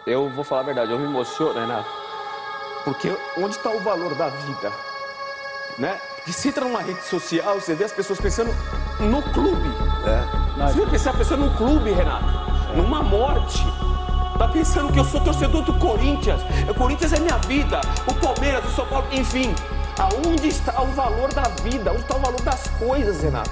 Eu vou falar a verdade, eu me emociono, Renato, porque onde está o valor da vida, né? Porque você entra numa rede social, você vê as pessoas pensando no clube. Você vê pensar a pessoa no clube, Renato, numa morte. Tá pensando que eu sou torcedor do Corinthians, o Corinthians é minha vida, o Palmeiras, o São Paulo, enfim. Aonde está o valor da vida? Onde está o valor das coisas, Renato?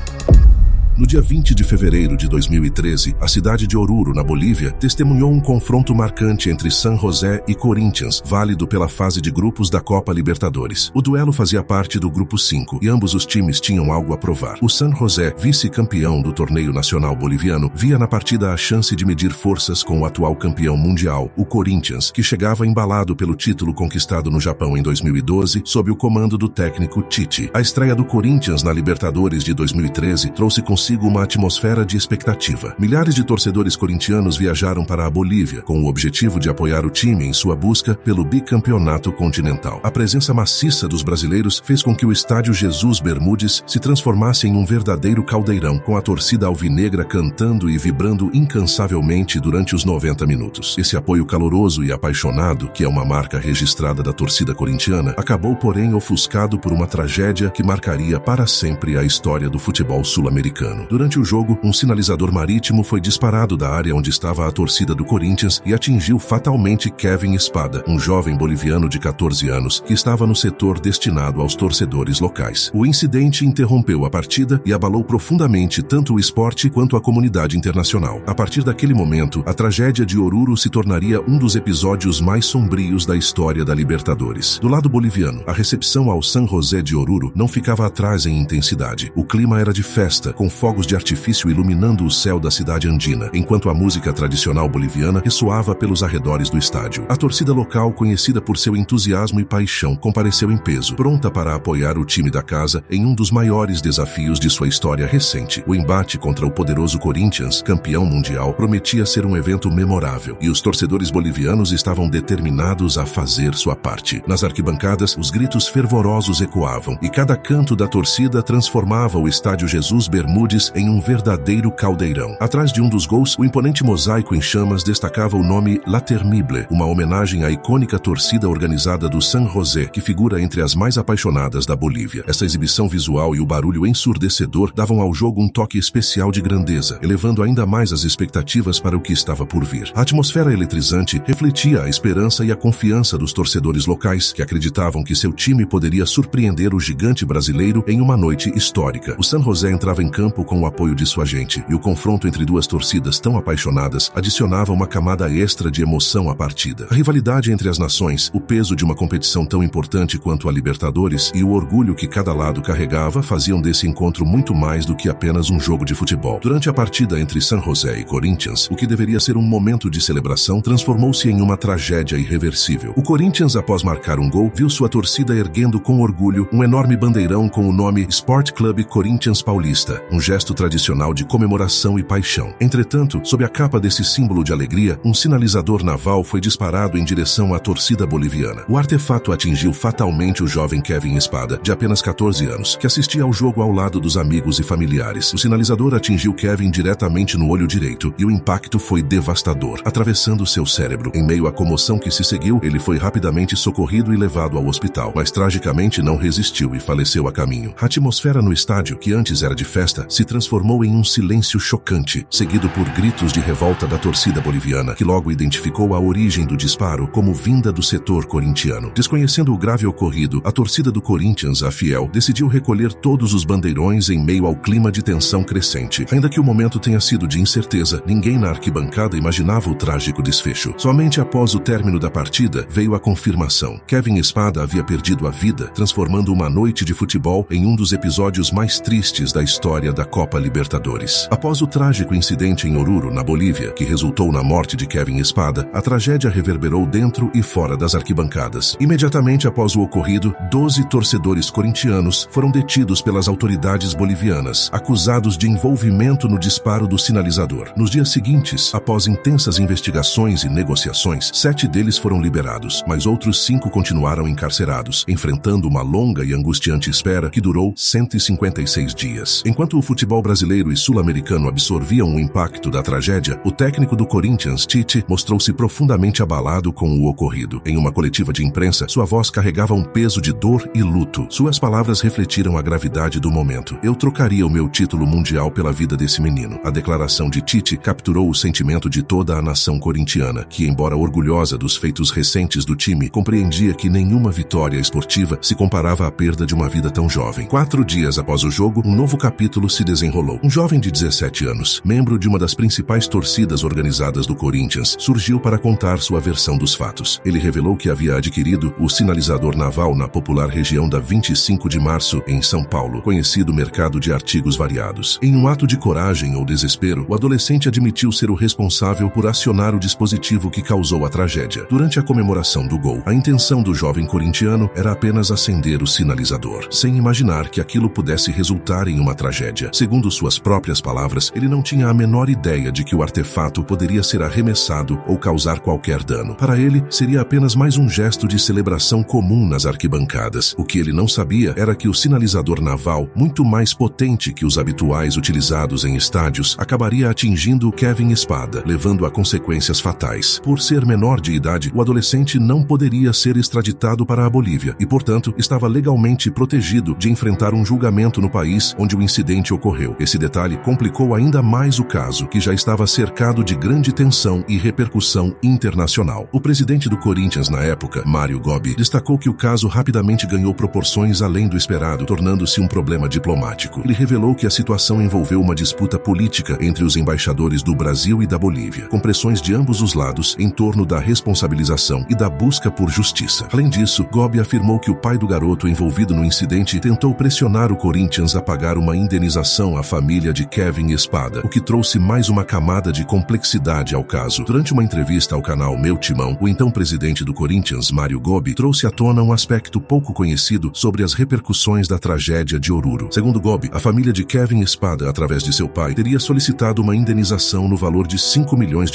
No dia 20 de fevereiro de 2013, a cidade de Oruro, na Bolívia, testemunhou um confronto marcante entre San José e Corinthians, válido pela fase de grupos da Copa Libertadores. O duelo fazia parte do Grupo 5 e ambos os times tinham algo a provar. O San José, vice-campeão do torneio nacional boliviano, via na partida a chance de medir forças com o atual campeão mundial, o Corinthians, que chegava embalado pelo título conquistado no Japão em 2012, sob o comando do técnico Tite. A estreia do Corinthians na Libertadores de 2013 trouxe consigo uma atmosfera de expectativa. Milhares de torcedores corintianos viajaram para a Bolívia, com o objetivo de apoiar o time em sua busca pelo bicampeonato continental. A presença maciça dos brasileiros fez com que o estádio Jesus Bermúdez se transformasse em um verdadeiro caldeirão, com a torcida alvinegra cantando e vibrando incansavelmente durante os 90 minutos. Esse apoio caloroso e apaixonado, que é uma marca registrada da torcida corintiana, acabou, porém, ofuscado por uma tragédia que marcaria para sempre a história do futebol sul-americano. Durante o jogo, um sinalizador marítimo foi disparado da área onde estava a torcida do Corinthians e atingiu fatalmente Kevin Espada, um jovem boliviano de 14 anos que estava no setor destinado aos torcedores locais. O incidente interrompeu a partida e abalou profundamente tanto o esporte quanto a comunidade internacional. A partir daquele momento, a tragédia de Oruro se tornaria um dos episódios mais sombrios da história da Libertadores. Do lado boliviano, a recepção ao San José de Oruro não ficava atrás em intensidade. O clima era de festa, com fogos de artifício iluminando o céu da cidade andina, enquanto a música tradicional boliviana ressoava pelos arredores do estádio. A torcida local, conhecida por seu entusiasmo e paixão, compareceu em peso, pronta para apoiar o time da casa em um dos maiores desafios de sua história recente. O embate contra o poderoso Corinthians, campeão mundial, prometia ser um evento memorável, e os torcedores bolivianos estavam determinados a fazer sua parte. Nas arquibancadas, os gritos fervorosos ecoavam, e cada canto da torcida transformava o estádio Jesus Bermúdez em um verdadeiro caldeirão. Atrás de um dos gols, o imponente mosaico em chamas destacava o nome La Termible, uma homenagem à icônica torcida organizada do San José, que figura entre as mais apaixonadas da Bolívia. Essa exibição visual e o barulho ensurdecedor davam ao jogo um toque especial de grandeza, elevando ainda mais as expectativas para o que estava por vir. A atmosfera eletrizante refletia a esperança e a confiança dos torcedores locais, que acreditavam que seu time poderia surpreender o gigante brasileiro em uma noite histórica. O San José entrava em campo com o apoio de sua gente, e o confronto entre duas torcidas tão apaixonadas adicionava uma camada extra de emoção à partida. A rivalidade entre as nações, o peso de uma competição tão importante quanto a Libertadores e o orgulho que cada lado carregava faziam desse encontro muito mais do que apenas um jogo de futebol. Durante a partida entre San José e Corinthians, o que deveria ser um momento de celebração transformou-se em uma tragédia irreversível. O Corinthians, após marcar um gol, viu sua torcida erguendo com orgulho um enorme bandeirão com o nome Sport Club Corinthians Paulista, um gesto tradicional de comemoração e paixão. Entretanto, sob a capa desse símbolo de alegria, um sinalizador naval foi disparado em direção à torcida boliviana. O artefato atingiu fatalmente o jovem Kevin Espada, de apenas 14 anos, que assistia ao jogo ao lado dos amigos e familiares. O sinalizador atingiu Kevin diretamente no olho direito, e o impacto foi devastador, atravessando seu cérebro. Em meio à comoção que se seguiu, ele foi rapidamente socorrido e levado ao hospital, mas tragicamente não resistiu e faleceu a caminho. A atmosfera no estádio, que antes era de festa, se transformou em um silêncio chocante, seguido por gritos de revolta da torcida boliviana, que logo identificou a origem do disparo como vinda do setor corintiano. Desconhecendo o grave ocorrido, a torcida do Corinthians, a fiel, decidiu recolher todos os bandeirões em meio ao clima de tensão crescente. Ainda que o momento tenha sido de incerteza, ninguém na arquibancada imaginava o trágico desfecho. Somente após o término da partida veio a confirmação. Kevin Espada havia perdido a vida, transformando uma noite de futebol em um dos episódios mais tristes da história da Copa Libertadores. Após o trágico incidente em Oruro, na Bolívia, que resultou na morte de Kevin Espada, a tragédia reverberou dentro e fora das arquibancadas. Imediatamente após o ocorrido, 12 torcedores corintianos foram detidos pelas autoridades bolivianas, acusados de envolvimento no disparo do sinalizador. Nos dias seguintes, após intensas investigações e negociações, 7 deles foram liberados, mas outros 5 continuaram encarcerados, enfrentando uma longa e angustiante espera que durou 156 dias. Enquanto o futebol brasileiro e sul-americano absorviam o impacto da tragédia, o técnico do Corinthians, Tite, mostrou-se profundamente abalado com o ocorrido. Em uma coletiva de imprensa, sua voz carregava um peso de dor e luto. Suas palavras refletiram a gravidade do momento. Eu trocaria o meu título mundial pela vida desse menino. A declaração de Tite capturou o sentimento de toda a nação corintiana, que, embora orgulhosa dos feitos recentes do time, compreendia que nenhuma vitória esportiva se comparava à perda de uma vida tão jovem. 4 dias após o jogo, um novo capítulo se desenrolou. Um jovem de 17 anos, membro de uma das principais torcidas organizadas do Corinthians, surgiu para contar sua versão dos fatos. Ele revelou que havia adquirido o sinalizador naval na popular região da 25 de Março, em São Paulo, conhecido mercado de artigos variados. Em um ato de coragem ou desespero, o adolescente admitiu ser o responsável por acionar o dispositivo que causou a tragédia. Durante a comemoração do gol, a intenção do jovem corintiano era apenas acender o sinalizador, sem imaginar que aquilo pudesse resultar em uma tragédia. Segundo suas próprias palavras, ele não tinha a menor ideia de que o artefato poderia ser arremessado ou causar qualquer dano. Para ele, seria apenas mais um gesto de celebração comum nas arquibancadas. O que ele não sabia era que o sinalizador naval, muito mais potente que os habituais utilizados em estádios, acabaria atingindo Kevin Espada, levando a consequências fatais. Por ser menor de idade, o adolescente não poderia ser extraditado para a Bolívia e, portanto, estava legalmente protegido de enfrentar um julgamento no país onde o incidente ocorreu. Esse detalhe complicou ainda mais o caso, que já estava cercado de grande tensão e repercussão internacional. O presidente do Corinthians na época, Mário Gobi, destacou que o caso rapidamente ganhou proporções além do esperado, tornando-se um problema diplomático. Ele revelou que a situação envolveu uma disputa política entre os embaixadores do Brasil e da Bolívia, com pressões de ambos os lados em torno da responsabilização e da busca por justiça. Além disso, Gobi afirmou que o pai do garoto envolvido no incidente tentou pressionar o Corinthians a pagar uma indenização à família de Kevin Espada, o que trouxe mais uma camada de complexidade ao caso. Durante uma entrevista ao canal Meu Timão, o então presidente do Corinthians, Mário Gobi, trouxe à tona um aspecto pouco conhecido sobre as repercussões da tragédia de Oruro. Segundo Gobi, a família de Kevin Espada, através de seu pai, teria solicitado uma indenização no valor de $5 milhões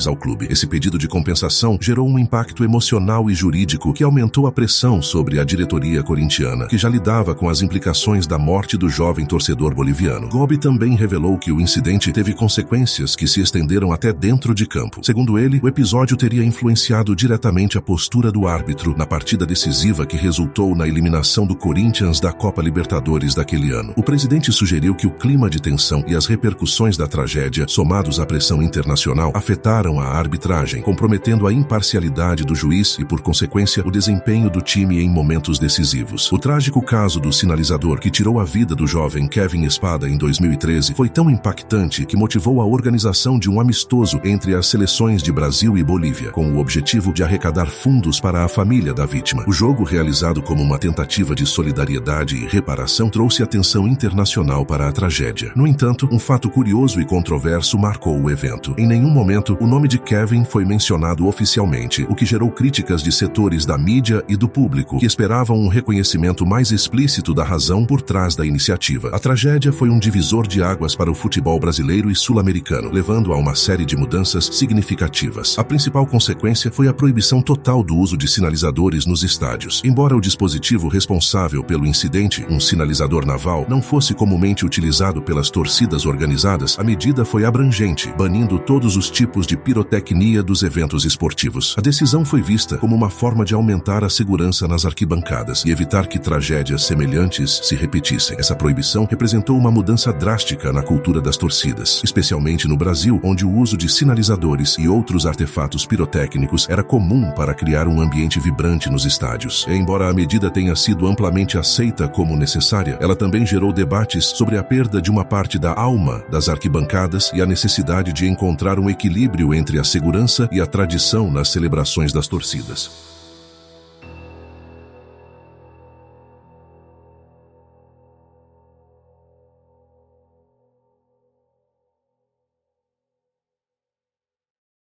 ao clube. Esse pedido de compensação gerou um impacto emocional e jurídico que aumentou a pressão sobre a diretoria corintiana, que já lidava com as implicações da morte do jovem torcedor boliviano. Gobi também revelou que o incidente teve consequências que se estenderam até dentro de campo. Segundo ele, o episódio teria influenciado diretamente a postura do árbitro na partida decisiva que resultou na eliminação do Corinthians da Copa Libertadores daquele ano. O presidente sugeriu que o clima de tensão e as repercussões da tragédia, somados à pressão internacional, afetaram a arbitragem, comprometendo a imparcialidade do juiz e, por consequência, o desempenho do time em momentos decisivos. O trágico caso do sinalizador que tirou a vida do jovem Kevin Espada em 2013 foi tão impactante que motivou a organização de um amistoso entre as seleções de Brasil e Bolívia, com o objetivo de arrecadar fundos para a família da vítima. O jogo, realizado como uma tentativa de solidariedade e reparação, trouxe atenção internacional para a tragédia. No entanto, um fato curioso e controverso marcou o evento. Em nenhum momento, o nome de Kevin foi mencionado oficialmente, o que gerou críticas de setores da mídia e do público, que esperavam um reconhecimento mais explícito da razão por trás da iniciativa. A tragédia foi um divisor de águas para o futebol brasileiro e sul-americano, levando a uma série de mudanças significativas. A principal consequência foi a proibição total do uso de sinalizadores nos estádios. Embora o dispositivo responsável pelo incidente, um sinalizador naval, não fosse comumente utilizado pelas torcidas organizadas, a medida foi abrangente, banindo todos os tipos de pirotecnia dos eventos esportivos. A decisão foi vista como uma forma de aumentar a segurança nas arquibancadas e evitar que tragédias semelhantes se repetissem. Essa proibição representou uma mudança drástica na cultura das torcidas, especialmente no Brasil, onde o uso de sinalizadores e outros artefatos pirotécnicos era comum para criar um ambiente vibrante nos estádios. E, embora a medida tenha sido amplamente aceita como necessária, ela também gerou debates sobre a perda de uma parte da alma das arquibancadas e a necessidade de encontrar um equilíbrio entre a segurança e a tradição nas celebrações das torcidas.